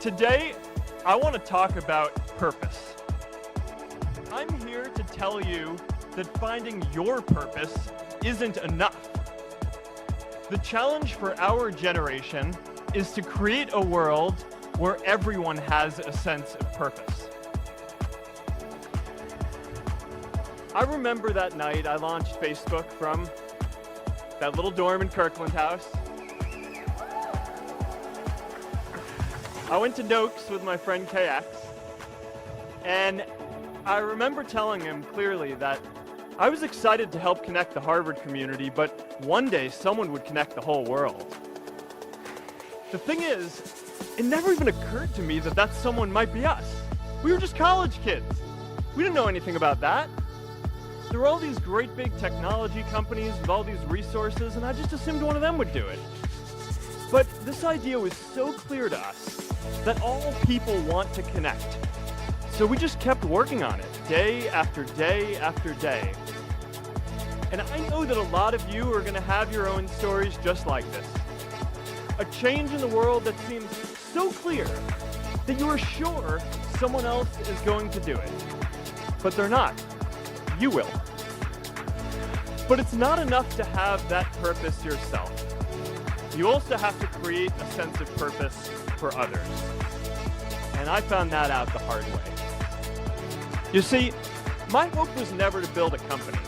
Today, I want to talk about purpose. I'm here to tell you that finding your purpose isn't enough. The challenge for our generation is to create a world where everyone has a sense of purpose. I remember that night I launched Facebook from that little dorm in Kirkland House. I went to Noakes with my friend KX, and I remember telling him clearly that I was excited to help connect the Harvard community, but one day someone would connect the whole world. The thing is, it never even occurred to me that that someone might be us. We were just college kids. We didn't know anything about that. There were all these great big technology companies with all these resources, and I just assumed one of them would do it. But this idea was so clear to us that all people want to connect. So we just kept working on it, day after day after day. And I know that a lot of you are going to have your own stories just like this. A change in the world that seems so clear that you are sure someone else is going to do it. But they're not. You will. But it's not enough to have that purpose yourself. You also have to create a sense of purpose for others. And I found that out the hard way. You see, my hope was never to build a company.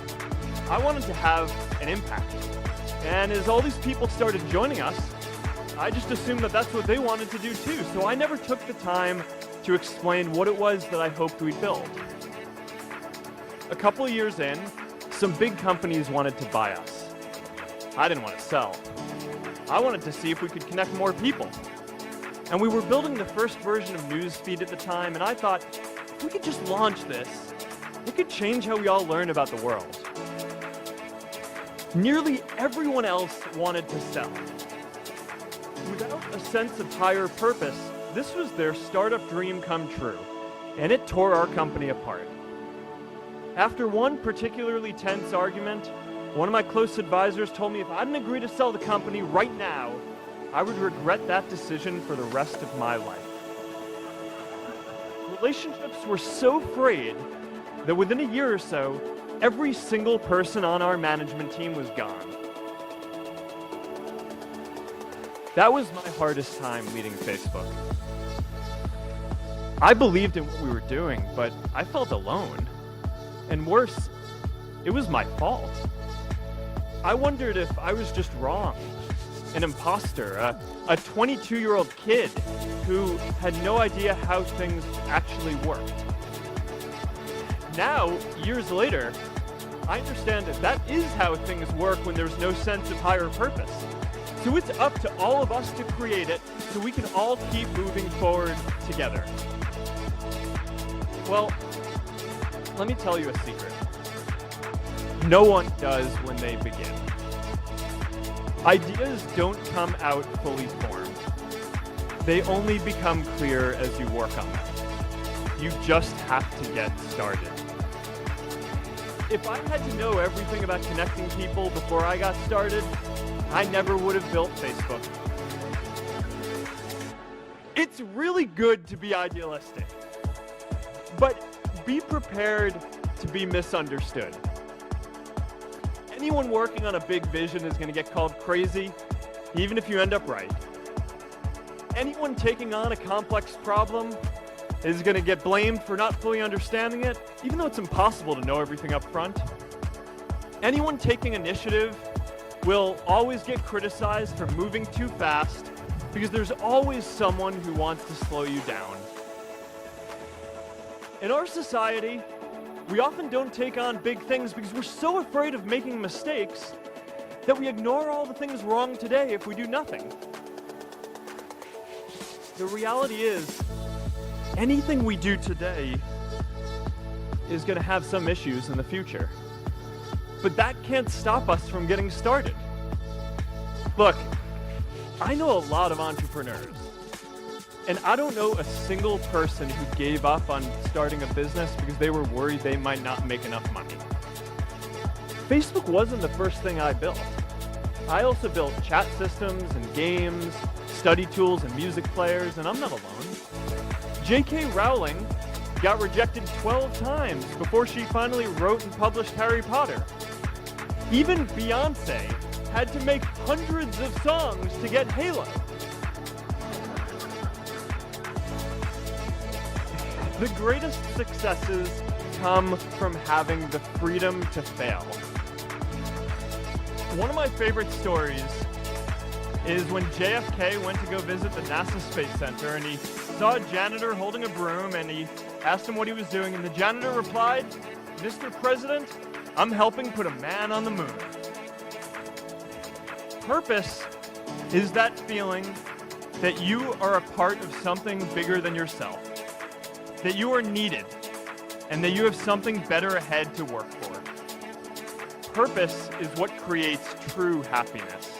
I wanted to have an impact. And as all these people started joining us, I just assumed that that's what they wanted to do too. So I never took the time to explain what it was that I hoped we'd build. A couple of years in, some big companies wanted to buy us. I didn't want to sell. I wanted to see if we could connect more people. And we were building the first version of Newsfeed at the time, and I thought, if we could just launch this, it could change how we all learn about the world. Nearly everyone else wanted to sell. Without a sense of higher purpose, this was their startup dream come true, and it tore our company apart. After one particularly tense argument, one of my close advisors told me if I didn't agree to sell the company right now, I would regret that decision for the rest of my life. Relationships were so frayed that within a year or so, every single person on our management team was gone. That was my hardest time leading Facebook. I believed in what we were doing, but I felt alone. And worse, it was my fault. I wondered if I was just wrong, an imposter, a 22-year-old kid who had no idea how things actually worked. Now, years later, I understand that that is how things work when there's no sense of higher purpose. So it's up to all of us to create it so we can all keep moving forward together. Well, let me tell you a secret. No one does when they begin. Ideas don't come out fully formed. They only become clear as you work on them. You just have to get started. If I had to know everything about connecting people before I got started, I never would have built Facebook. It's really good to be idealistic, but be prepared to be misunderstood. Anyone working on a big vision is going to get called crazy, even if you end up right. Anyone taking on a complex problem is going to get blamed for not fully understanding it, even though it's impossible to know everything up front. Anyone taking initiative will always get criticized for moving too fast because there's always someone who wants to slow you down. In our society, we often don't take on big things because we're so afraid of making mistakes that we ignore all the things wrong today if we do nothing. The reality is, anything we do today is going to have some issues in the future. But that can't stop us from getting started. Look, I know a lot of entrepreneurs, and I don't know a single person who gave up on starting a business because they were worried they might not make enough money. Facebook wasn't the first thing I built. I also built chat systems and games, study tools and music players, and I'm not alone. J.K. Rowling got rejected 12 times before she finally wrote and published Harry Potter. Even Beyonce had to make hundreds of songs to get Halo. The greatest successes come from having the freedom to fail. One of my favorite stories is when JFK went to go visit the NASA Space Center, and he saw a janitor holding a broom, and he asked him what he was doing, and the janitor replied, "Mr. President, I'm helping put a man on the moon." Purpose is that feeling that you are a part of something bigger than yourself, that you are needed, and that you have something better ahead to work for. Purpose is what creates true happiness.